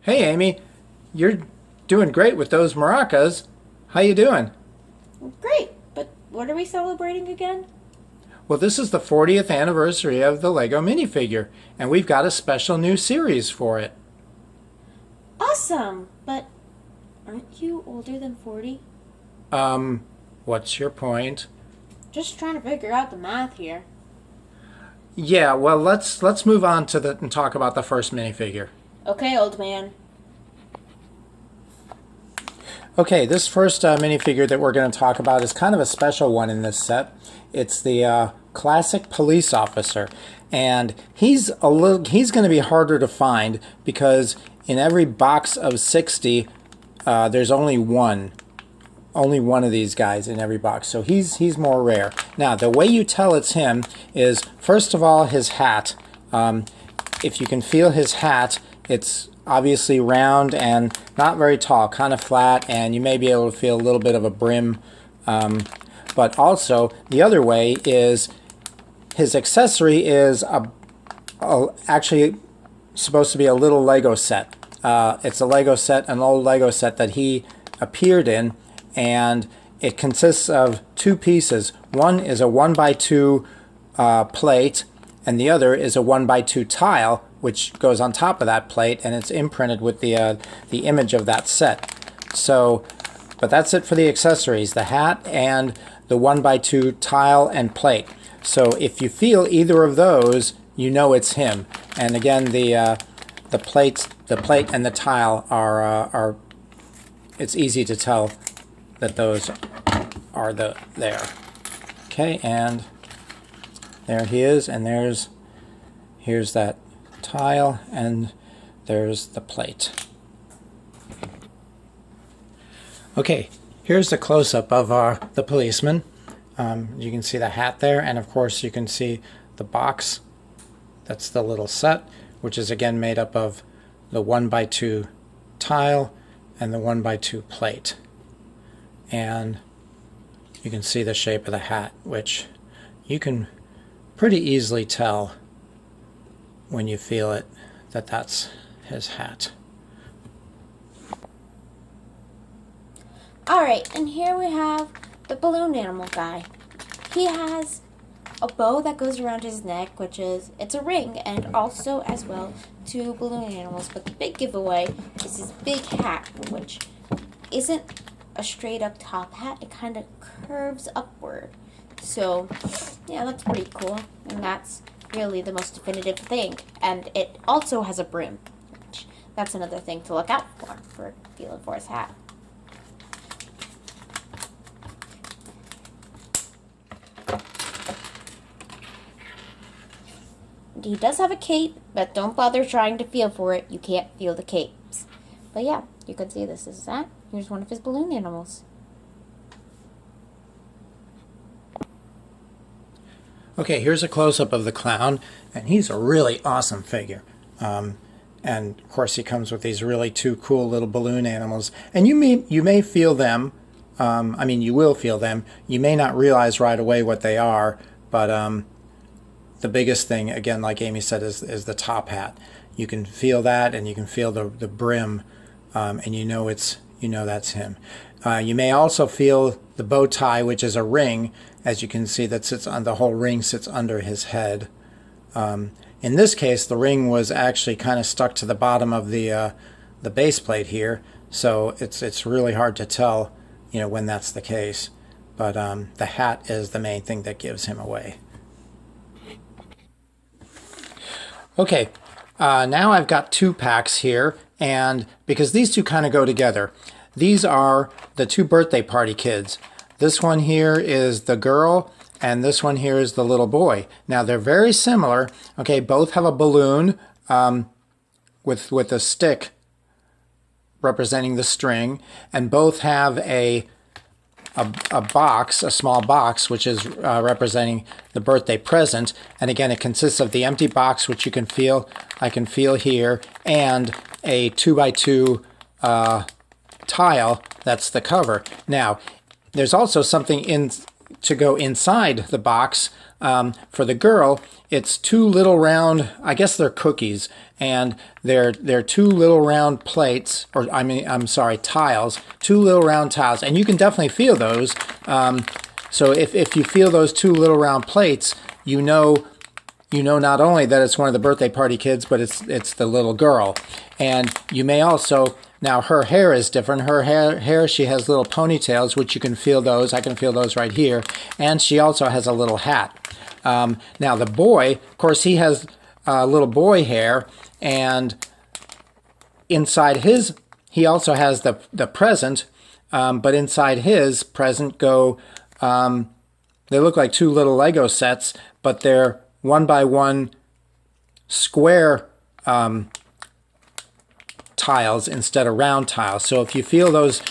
Hey Amy, you're doing great with those maracas. How you doing? Great, but what are we celebrating again? Well, this is the 40th anniversary of the Lego Minifigure, and we've got a special new series for it. Awesome! But aren't you older than 40? Um, what's your point? Just trying to figure out the math here. Yeah, well, let's move on to the and talk about the first minifigure. Okay, old man. Okay, this first minifigure that we're going to talk about is kind of a special one in this set. It's the classic police officer, and he's going to be harder to find because in every box of 60, there's only one of these guys in every box, so he's more rare. Now, the way you tell it's him is first of all his hat. If you can feel his hat, it's obviously round and not very tall, kind of flat, and you may be able to feel a little bit of a brim. But also, the other way is his accessory is actually supposed to be a little Lego set. It's a Lego set, an old Lego set that he appeared in, and it consists of two pieces. One is a 1x2 plate, and the other is a 1x2 tile, which goes on top of that plate, and it's imprinted with the image of that set. So, but that's it for the accessories, the hat and the 1x2 tile and plate. So if you feel either of those, you know it's him. And again, the plate and the tile are it's easy to tell that those are there. Okay, and there he is, and here's that tile, and there's the plate. Okay, here's the close-up of the policeman. You can see the hat there, and of course you can see the box. That's the little set, which is again made up of the 1x2 tile and the 1x2 plate. And you can see the shape of the hat, which you can pretty easily tell when you feel it that that's his hat. Alright, and here we have the balloon animal guy. He has a bow that goes around his neck, it's a ring, and also as well two balloon animals. But the big giveaway is his big hat, which isn't a straight up top hat. It kind of curves upward. So, yeah, that's pretty cool. And that's really the most definitive thing. And it also has a brim, which that's another thing to look out for feeling for his hat. He does have a cape, but don't bother trying to feel for it. You can't feel the capes. But yeah, you can see this is that. Here's one of his balloon animals. Okay, here's a close-up of the clown, and he's a really awesome figure. And of course he comes with these really two cool little balloon animals. And you may feel them. I mean, you will feel them. You may not realize right away what they are, but the biggest thing, again, like Amy said, is the top hat. You can feel that, and you can feel the brim, and you know that's him. You may also feel the bow tie, which is a ring, as you can see that sits on the whole ring sits under his head. In this case, the ring was actually kind of stuck to the bottom of the base plate here, so it's really hard to tell, when that's the case. But the hat is the main thing that gives him away. Okay, now I've got two packs here, and because these two kind of go together. These are the two birthday party kids. This one here is the girl, and this one here is the little boy. Now they're very similar. Okay, both have a balloon with a stick representing the string, and both have a box, a small box, which is representing the birthday present. And again, it consists of the empty box, which I can feel here, and a 2x2 tile. That's the cover. Now, there's also something to go inside the box, For the girl, it's two little round, I guess they're cookies, and they're two little round plates, or I'm sorry, tiles, two little round tiles, and you can definitely feel those. So if you feel those two little round plates, you know not only that it's one of the birthday party kids, but it's the little girl. And you may also, now her hair is different. Her hair, she has little ponytails, which you can feel those. I can feel those right here. And she also has a little hat. Now the boy, of course, he has little boy hair, and inside his, he also has the present, but inside his present go, they look like two little Lego sets, but they're 1x1 square tiles instead of round tiles. So if you feel those,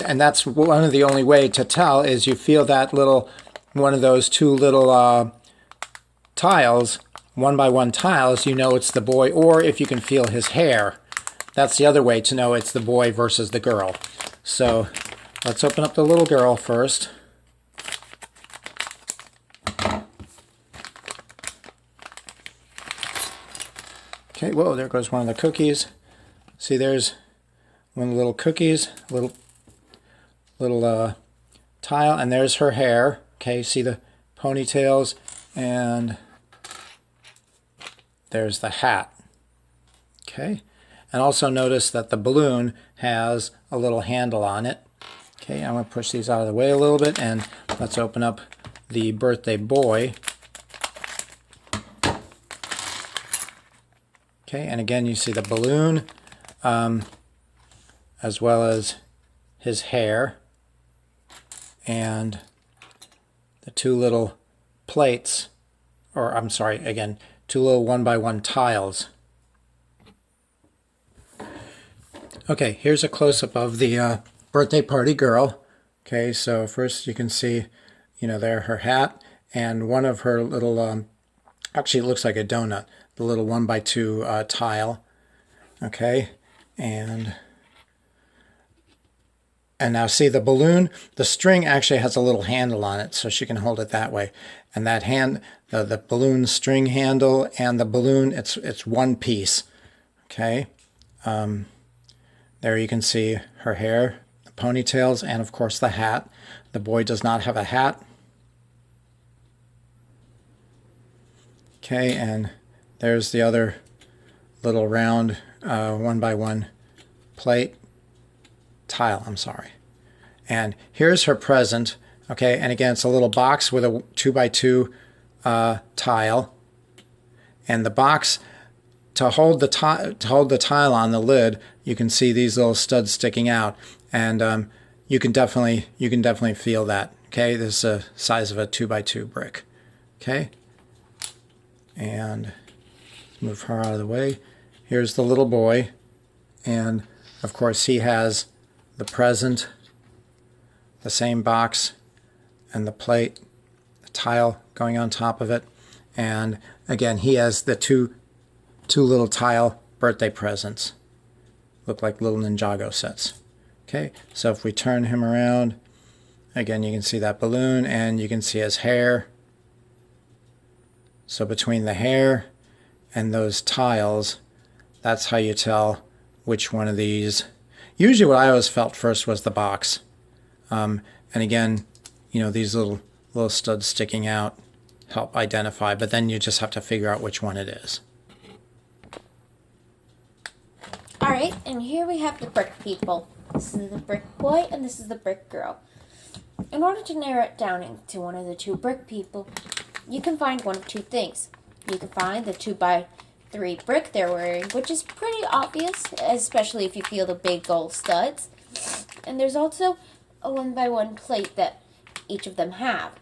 and that's one of the only way to tell, is you feel that little, one of those two little tiles, 1x1 tiles, you know it's the boy. Or if you can feel his hair, that's the other way to know it's the boy versus the girl. So let's open up the little girl first. Okay, whoa, there goes one of the cookies. See, there's one of the little cookies, little tile, and there's her hair. Okay, see the ponytails, and there's the hat. Okay, and also notice that the balloon has a little handle on it. Okay, I'm going to push these out of the way a little bit, and let's open up the birthday boy. Okay, and again you see the balloon as well as his hair and the two little plates, or I'm sorry, again, two little 1x1 tiles. Okay, here's a close-up of the birthday party girl. Okay, so first you can see, there her hat and one of her little, actually it looks like a donut, the little 1x2 tile. Okay, and now see the balloon, the string actually has a little handle on it, so she can hold it that way. And that the balloon string handle and the balloon, it's one piece. Okay, there you can see her hair, the ponytails, and of course the hat. The boy does not have a hat. Okay, and there's the other little round 1x1 plate tile, I'm sorry. And here's her present. Okay, and again, it's a little box with a 2x2 tile. And the box, to hold the tile on the lid, you can see these little studs sticking out, and you can definitely feel that. Okay, this is the size of a 2x2 brick. Okay, and move her out of the way. Here's the little boy, and of course he has the present, the same box, and the plate, the tile going on top of it, and again he has the two little tile birthday presents. Look like little Ninjago sets. Okay, so if we turn him around, again you can see that balloon and you can see his hair. So between the hair and those tiles, that's how you tell which one of these. Usually what I always felt first was the box. And again, these little studs sticking out help identify, but then you just have to figure out which one it is. Alright, and here we have the brick people. This is the brick boy and this is the brick girl. In order to narrow it down into one of the two brick people, you can find one of two things. You can find the 2x3 brick they're wearing, which is pretty obvious, especially if you feel the big gold studs. And there's also a 1x1 plate that each of them have.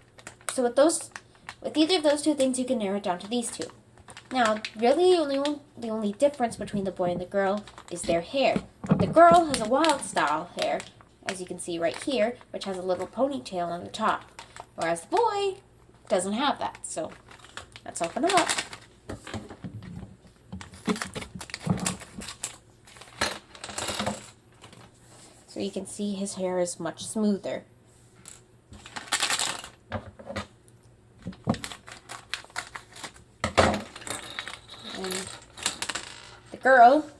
So with either of those two things, you can narrow it down to these two. Now, really, the only difference between the boy and the girl is their hair. The girl has a wild style hair, as you can see right here, which has a little ponytail on the top, whereas the boy doesn't have that. So let's open them up. So you can see his hair is much smoother. girl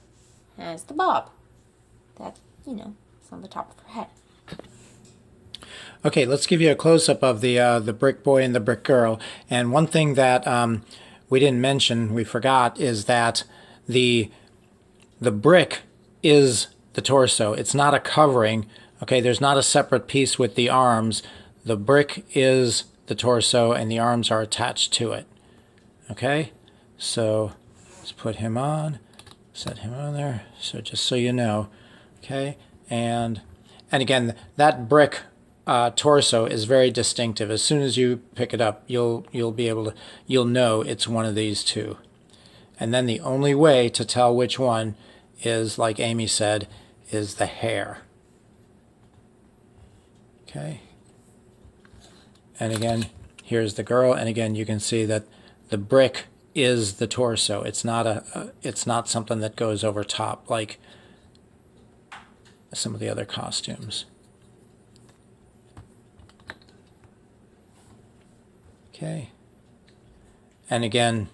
has the bob. That, you know, is on the top of her head. Okay, let's give you a close-up of the brick boy and the brick girl. And one thing that we didn't mention, we forgot, is that the brick is the torso. It's not a covering. Okay, there's not a separate piece with the arms. The brick is the torso, and the arms are attached to it. Okay, so let's put him on, set him on there. So just so you know, okay, and again, that brick torso is very distinctive. As soon as you pick it up, you'll be able to, you'll know it's one of these two. And then the only way to tell which one is, like Amy said, is the hair. Okay. And again, here's the girl, and again you can see that the brick is the torso. It's not something that goes over top like some of the other costumes. Okay. And again,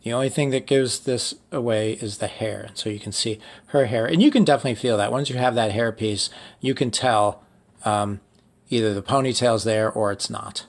the only thing that gives this away is the hair. So you can see her hair, and you can definitely feel that. Once you have that hair piece, you can tell either the ponytail's there or it's not.